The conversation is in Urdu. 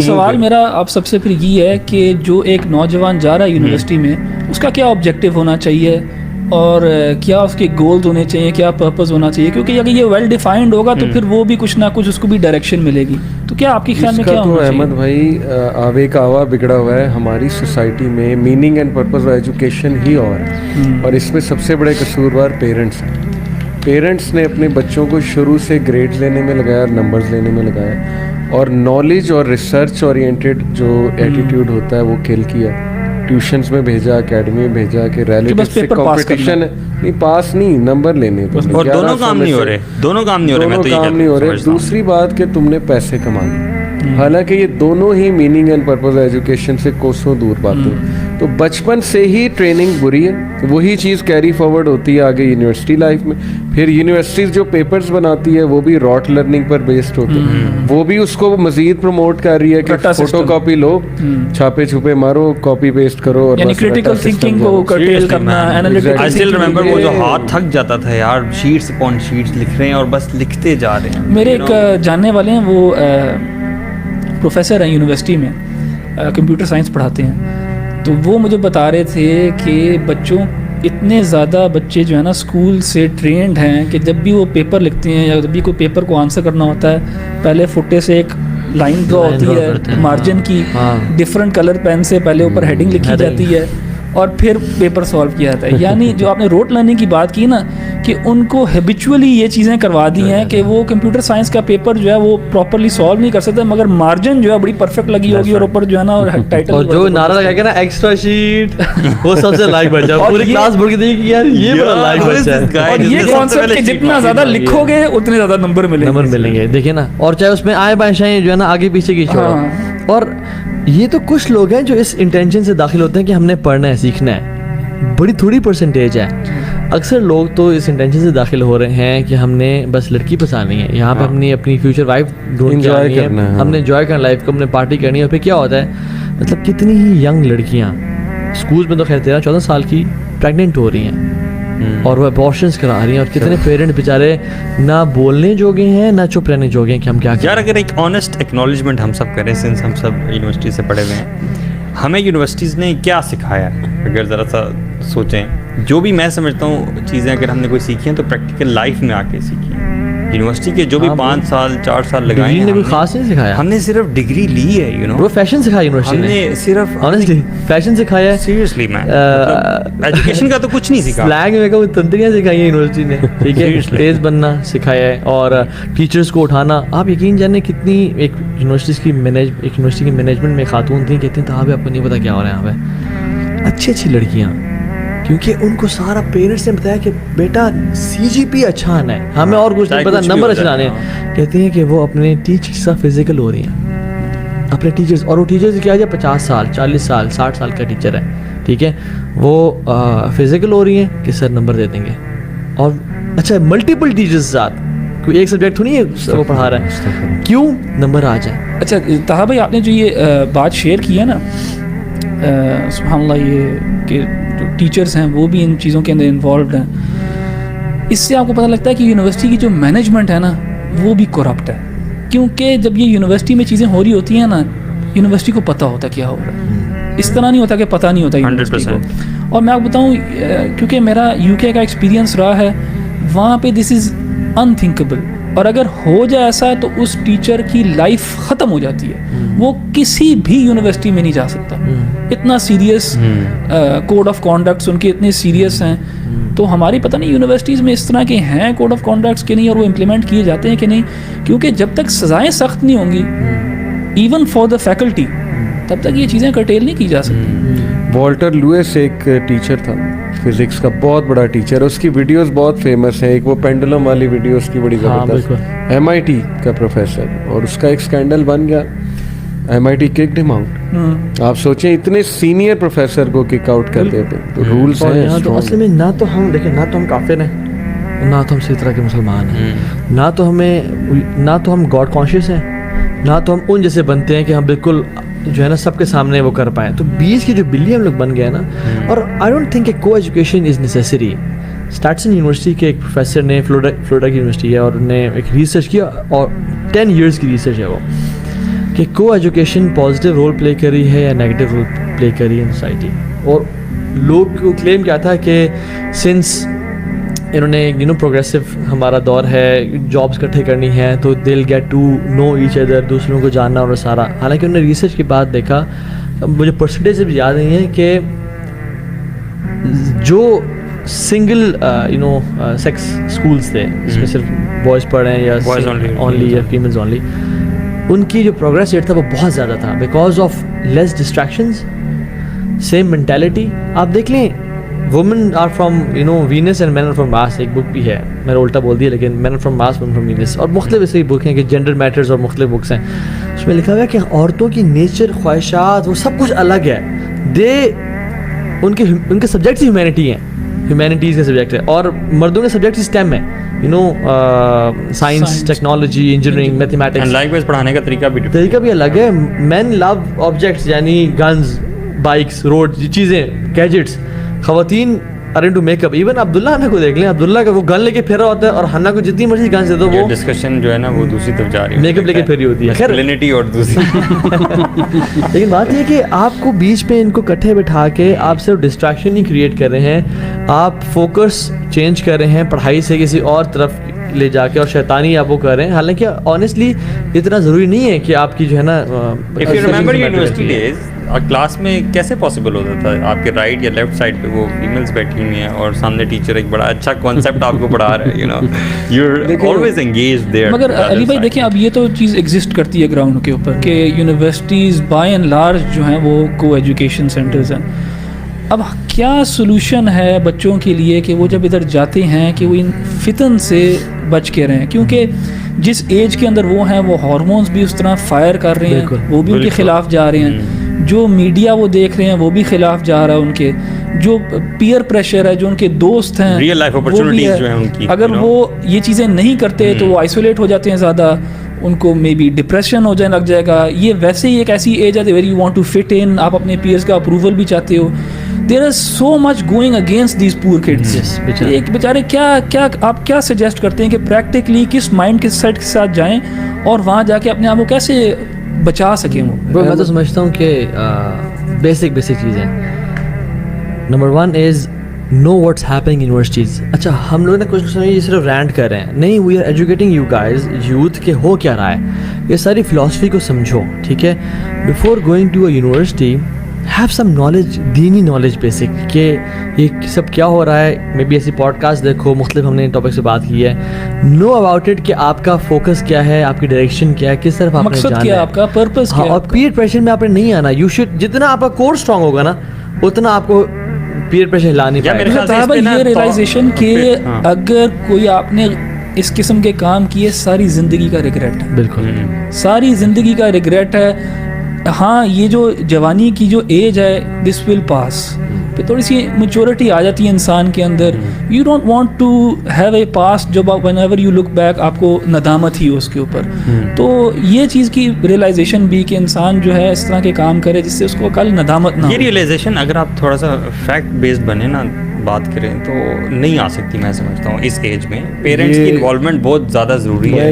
سوال میرا آپ سب سے پھر یہ ہے کہ جو ایک نوجوان جا رہا ہے یونیورسٹی میں اس کا کیا آبجیکٹیو ہونا چاہیے اور کیا اس کے گولز ہونے چاہیے, کیا پرپز ہونا چاہیے, کیونکہ اگر یہ ویل ڈیفائنڈ ہوگا تو پھر وہ بھی کچھ نہ کچھ اس کو بھی ڈائریکشن ملے گی. تو کیا آپ کی خیال میں کیا ہونا چاہیے؟ احمد بھائی آوے کا آوا بگڑا ہوا ہے ہماری سوسائٹی میں. Meaning and purpose of education ہی اور اس میں سب سے بڑے قصوروار پیرنٹس ہیں. پیرنٹس نے اپنے بچوں کو شروع سے گریڈ لینے میں لگایا اور نمبرز لینے میں لگایا, اور نالج اور ریسرچ اورینٹیڈ جو ایٹیٹیوڈ ہوتا ہے وہ کھیل کیا. ٹیوشنز میں بھیجا, اکیڈمی میں بھیجا کہ ریلیٹیو سے کمپٹیشن ہے, نہیں پاس نہیں نمبر لینے, اور دونوں کام نہیں ہو رہے, دونوں کام نہیں ہو رہے. دوسری بات کہ تم نے پیسے کمانے, حالانکہ یہ دونوں ہی میننگ اینڈ پرپز ایجوکیشن سے کوسوں دور باتیں. تو بچپن سے ہی ٹریننگ بری ہے, وہی چیز کیری فارورڈ ہوتی ہے آگے یونیورسٹی لائف میں. پھر یونیورسٹیز جو پیپرز بناتی ہے وہ بھی راٹ لرننگ پر بیسڈ ہوتے ہیں, وہ بھی اس کو مزید پروموٹ کر رہی ہے کہ فوٹو کاپی لو, چھاپے چھپے مارو, کاپی پیسٹ کرو, اور یعنی کریٹیکل تھنکنگ کو کرٹیل کرنا. I still remember وہ جو ہاتھ تھک جاتا تھا یار, شیٹس اپون شیٹس لکھ رہے ہیں اور بس لکھتے جا رہے ہیں. میرے ایک جاننے والے ہیں, وہ پروفیسر ہیں یونیورسٹی میں, کمپیوٹر سائنس پڑھاتے ہیں. تو وہ مجھے بتا رہے تھے کہ بچوں اتنے زیادہ بچے جو ہے نا اسکول سے ٹرینڈ ہیں کہ جب بھی وہ پیپر لکھتے ہیں یا جب بھی کوئی پیپر کو آنسر کرنا ہوتا ہے, پہلے فٹے سے ایک لائن ڈرا ہوتی ہے مارجن کی, ڈفرنٹ کلر پین سے پہلے اوپر ہیڈنگ لکھی جاتی ہے اور پھر پیپر سالو کیا جاتا ہے. یعنی جو آپ نے روٹ لرننگ کی بات کی نا, کہ ان کو ہیبیچولی یہ چیزیں کروا دی ہیں کہ وہ کمپیوٹر سائنس کا پیپر جو ہے وہ پراپرلی سالو نہیں کر سکتے, مگر مارجن جو ہے بڑی پرفیکٹ لگی ہوگی اور اوپر جو ہے نا ٹائٹل اور جو نعرہ لگا کے نا ایکسٹرا شیٹ, وہ سب سے لائک بچا, پوری کلاس بول کے دیکھی کہ یار یہ بڑا لائک بچا ہے. اور یہ کانسیپٹ کہ جتنا زیادہ لکھو گے اتنے زیادہ نمبر ملیں گے. دیکھیں نا, اور چاہے اس میں آئے بائیں شائیں جو ہے نا آگے پیچھے کی چھوڑو. اور یہ تو کچھ لوگ ہیں جو اس انٹینشن سے داخل ہوتے ہیں کہ ہم نے پڑھنا ہے, سیکھنا ہے, بڑی تھوڑی پرسنٹیج ہے. اکثر لوگ تو اس انٹینشن سے داخل ہو رہے ہیں کہ ہم نے بس لڑکی پسانی ہے, یہاں پہ اپنی فیوچر وائف ڈھونڈ کے آنی ہے, ہم نے انجوائے کرنا لائف کو, ہم نے پارٹی کرنی ہے. اور پھر کیا ہوتا ہے, مطلب کتنی ہی ینگ لڑکیاں اسکول میں تو خیر 13-14 سال کی پریگننٹ ہو رہی ہیں اور وہ ابارشنس کرا رہی ہیں, اور کتنے پیرنٹ بیچارے نہ بولنے جوگے ہیں نہ چپ رہنے جوگے ہیں کہ ہم کیا کریں. یار اگر ایک آنیسٹ ایکنالجمنٹ ہم سب کریں, سنس ہم سب یونیورسٹی سے پڑھے ہوئے ہیں, ہمیں یونیورسٹیز نے کیا سکھایا اگر ذرا سا سوچیں. جو بھی میں سمجھتا ہوں چیزیں اگر ہم نے کوئی سیکھی ہیں تو پریکٹیکل لائف میں آ کے سیکھی ہیں. یونیورسٹی کے جو بھی 5 سال 4 سال لگائے ہیں, کوئی خاص نہیں سکھایا, ہم نے صرف ڈگری لی ہے. وہ فیشن سکھایا یونیورسٹی ہم نے صرف آنیسٹلی فیشن سکھایا ہے. سیریسلی میں ایجوکیشن کا تو کچھ نہیں سیکھا. سلینگ میں کو تنتریاں سکھائی ہیں یونیورسٹی نے, ٹھیک ہے, تیز بننا سکھایا ہے, اور ٹیچرس کو اٹھانا. آپ یقین جانیں کتنی ایک یونیورسٹی کی مینجمنٹ میں خاتون تھیں, کہتے ہیں تو آپ کو نہیں پتا کیا ہو رہا ہے یہاں پہ. اچھی لڑکیاں, کیونکہ ان کو سارا پیرنٹس نے بتایا کہ بیٹا CGP اچھا آنا ہے, ہمیں اور کچھ نہیں پتا, نمبر اچھا آنے ہیں. کہتے ہیں کہ وہ اپنے ٹیچر سے فزیکل ہو رہی ہیں, اپنے ٹیچرز, اور وہ ٹیچرز کیا ہے 50 سال 40 سال 60 سال کا ٹیچر ہے, ٹھیک ہے, وہ فزیکل ہو رہی ہیں کہ سر نمبر دے دیں گے. اور اچھا ملٹیپل ٹیچرز ساتھ, کوئی ایک سبجیکٹ تو نہیں ہے وہ پڑھا رہا ہے, کیوں نمبر آ جائے. اچھا طاہر بھائی, آپ نے جو یہ بات شیئر کی ہے نا, سبحان اللہ, یہ کہ جو ٹیچرز ہیں وہ بھی ان چیزوں کے اندر انوالوڈ ہیں, اس سے آپ کو پتہ لگتا ہے کہ یونیورسٹی کی جو مینجمنٹ ہے نا وہ بھی کرپٹ ہے. کیونکہ جب یہ یونیورسٹی میں چیزیں ہو رہی ہوتی ہیں نا, یونیورسٹی کو پتہ ہوتا ہے کیا ہو رہا ہے, اس طرح نہیں ہوتا کہ پتہ نہیں ہوتا یونیورسٹی کو. اور میں آپ بتاؤں, کیونکہ میرا UK کا ایکسپیرینس رہا ہے, وہاں پہ دس از انتھنکیبل, اور اگر ہو جائے ایسا تو اس ٹیچر کی لائف ختم ہو جاتی ہے, وہ کسی بھی یونیورسٹی میں نہیں جا سکتا. اتنا سیریس کوڈ آف کانڈکٹس ان کے اتنے سیریس ہیں. تو ہماری پتہ نہیں یونیورسٹیز میں اس طرح کے ہیں کوڈ آف کانڈکٹس کہ نہیں, اور وہ امپلیمنٹ کیے جاتے ہیں کہ نہیں, کیونکہ جب تک سزائیں سخت نہیں ہوں گی ایون فار دا فیکلٹی, تب تک یہ چیزیں کرٹیل نہیں کی جا سکتی. والٹر لوئس ایک ٹیچر تھا فزکس کا, بہت بڑا ٹیچر, اس کی ویڈیوز بہت فیمس ہیں. ایک وہ پینڈولم والی ویڈیو اس کی بڑی زبردست, MIT کا پروفیسر, اور اس کا ایک اسکینڈل بن گیا, MIT ککڈ ہم آؤٹ. آپ سوچیں اتنے سینئر پروفیسر کو کک آؤٹ کر دیتے, تو رولز ہیں. اصل میں نہ تو ہم دیکھیں, نہ تو ہم کافر ہیں, نہ تو ہم صحیح طرح کے مسلمان ہیں, نہ تو ہم گاڈ کانشیس ہیں, نہ تو ہم ان جیسے بنتے ہیں کہ ہم بالکل جو ہے نا سب کے سامنے وہ کر پائیں. تو 20 کی جو بلی ہم لوگ بن گئے نا. اور آئی ڈونٹ تھنک کہ کو ایجوکیشن از نیسیسری. اسٹارٹسن یونیورسٹی کے ایک پروفیسر نے, فلوریڈا کی یونیورسٹی ہے, اور انہوں نے ایک ریسرچ کیا, اور 10 ایئرس کی ریسرچ ہے وہ. کہ کو ایجوکیشن پازیٹیو رول پلے کری ہے یا نیگیٹو رول پلے کری ہے ان سوسائٹی. اور لوگ کو کلیم کیا تھا کہ سنس انہوں نے پروگریسو ہمارا دور ہے, جابس اکٹھے کرنی ہے تو دل get to know each other, دوسروں کو جاننا اور سارا. حالانکہ انہوں نے ریسرچ کے بعد دیکھا, مجھے پرسنٹیج بھی یاد نہیں ہے, کہ جو سنگل سیکس اسکولس تھے جس میں صرف بوائز پڑھ رہے ہیں یا اونلی یا فیمیلز اونلی, ان کی جو پروگریس ریٹ تھا وہ بہت زیادہ تھا because of less distractions, same mentality. آپ دیکھ لیں women are from Venus and men are from Mars, ایک بک بھی ہے, میں نے الٹا بول دیا لیکن men are from Mars men from Venus, اور مختلف ایسے بک ہیں کہ جینڈر میٹرز اور مختلف بکس ہیں. اس میں لکھا ہوا ہے کہ عورتوں کی نیچر, خواہشات, وہ سب کچھ الگ ہے. ان کے سبجیکٹس ہیومینٹی ہیں, ہیومینٹیز کے سبجیکٹ ہے, اور مردوں کے سبجیکٹ اسٹیم ہے, science, technology, engineering, mathematics. Like پڑھانے کا طریقہ بھی الگ ہے. مین لو آبجیکٹس یعنی گنز, بائکس, روڈ, چیزیں, گیجٹس. خواتین are into make up. Even Abdullah Hina کو دیکھ لیں, عبداللہ کا وہ گن لے کے پھیرا ہوتا ہے, اور حنا کو جتنی مرضی گن دے دو وہ ڈسکشن جو ہے نا وہ دوسری طرف جا رہی ہے, میک اپ لے کے پھیری ہوتی ہے. خیر کلینٹی اور دوسری. لیکن بات یہ ہے کہ آپ کو بیچ میں ان کو کٹھے بٹھا کے آپ صرف ڈسٹریکشن نہیں کریٹ کر رہے ہیں, آپ فوکس چینج کر رہے ہیں پڑھائی سے کسی اور طرف لے جا کے, اور شیطانی آپ وہ کر رہے ہیں. حالانکہ آنیسٹلی اتنا ضروری نہیں ہے کہ آپ کی جو ہے نا If you remember university days, class میں کیسے پاسبل ہوتا تھا, آپ کے رائٹ یا لیفٹ سائڈ پہ وہ فیمیلز بیٹھی ہوئی ہیں اور سامنے ٹیچر ایک بڑا اچھا کانسیپٹ آپ کو پڑھا رہا ہے, you're always engaged there. مگر علی بھائی دیکھیں, اب یہ تو چیز ایگزسٹ کرتی ہے گراؤنڈ کے اوپر کہ یونیورسٹیز بائی اینڈ لارج جو ہیں وہ کو ایجوکیشن سینٹرز ہیں. اب کیا سولوشن ہے بچوں کے لیے کہ وہ جب ادھر جاتے ہیں کہ وہ ان فتن سے بچ کے رہیں, کیونکہ جس ایج کے اندر وہ ہیں وہ ہارمونز بھی اس طرح فائر کر رہے ہیں, وہ بھی ان کے خلاف جا رہے ہیں, جو میڈیا وہ دیکھ رہے ہیں وہ بھی خلاف جا رہا ہے ان کے, جو پیئر پریشر ہے, جو ان کے دوست ہیں, ریئل لائف اپرچونٹیز جو ہیں ان کی, اگر وہ یہ چیزیں نہیں کرتے تو وہ آئسولیٹ ہو جاتے ہیں زیادہ, ان کو مے بی ڈپریشن ہو جانے لگ جائے گا. یہ ویسے ہی ایک ایسی ایج ہے where you want to fit in, آپ اپنے پیئرس کا اپروول بھی چاہتے ہو. There is so much going against these poor kids. ایک بیچارے کیا آپ کیا سجیسٹ کرتے ہیں کہ پریکٹیکلی کس مائنڈ کے سیٹ کے ساتھ جائیں اور وہاں جا کے اپنے آپ کو کیسے بچا سکیں؟ وہ میں تو سمجھتا ہوں کہ بیسک چیزیں, نمبر 1 از نو واٹس ہیپنگ یونیورسٹیز. اچھا ہم لوگ نے کچھ سمجھ یہ صرف رینٹ کر رہے ہیں, نہیں, we are educating you guys, youth کے ہو کیا رہا ہے, یہ ساری فلاسفی کو سمجھو, ٹھیک ہے. Before going to a university have some knowledge, دینی نالج بیسک, کہ یہ سب کیا ہو رہا ہے. مے بی ایسی پوڈ کاسٹ دیکھو, مختلف ہم نے ٹاپک سے بات کی ہے. نو اباؤٹ اٹ کہ آپ کا فوکس کیا ہے, آپ کی ڈائریکشن کیا ہے, کس طرف آپ نے جانا ہے, مقصد کیا, آپ کا پرپس کیا ہے. اور پیئر پریشر میں آپ نے نہیں آنا. یو شوڈ, جتنا آپ کا کور اسٹرانگ ہوگا نا اتنا آپ کو پیئر پریشر ہلانی پڑے گا. یہ ریلائزیشن کہ اگر کوئی آپ نے اس قسم کے کام کیے, ساری زندگی کا ریگریٹ ہے. بالکل ساری زندگی کا ریگریٹ ہے. ہاں یہ جو جوانی کی جو ایج ہے دس ول پاس, پھر تھوڑی سی میچورٹی آ جاتی ہے انسان کے اندر. You don't want to have a past جو whenever you look back آپ کو ندامت ہی ہو اس کے اوپر. تو یہ چیز کی ریئلائزیشن بھی کہ انسان جو ہے اس طرح کے کام کرے جس سے اس کو کل ندامت نہ ہو. یہ ریئلائزیشن اگر آپ تھوڑا سا فیکٹ بیسڈ بنے نا بات کریں تو نہیں آ سکتی, میں سمجھتا ہوں اس ایج میں پیرنٹس کی انوالومنٹ بہت زیادہ ضروری ہے.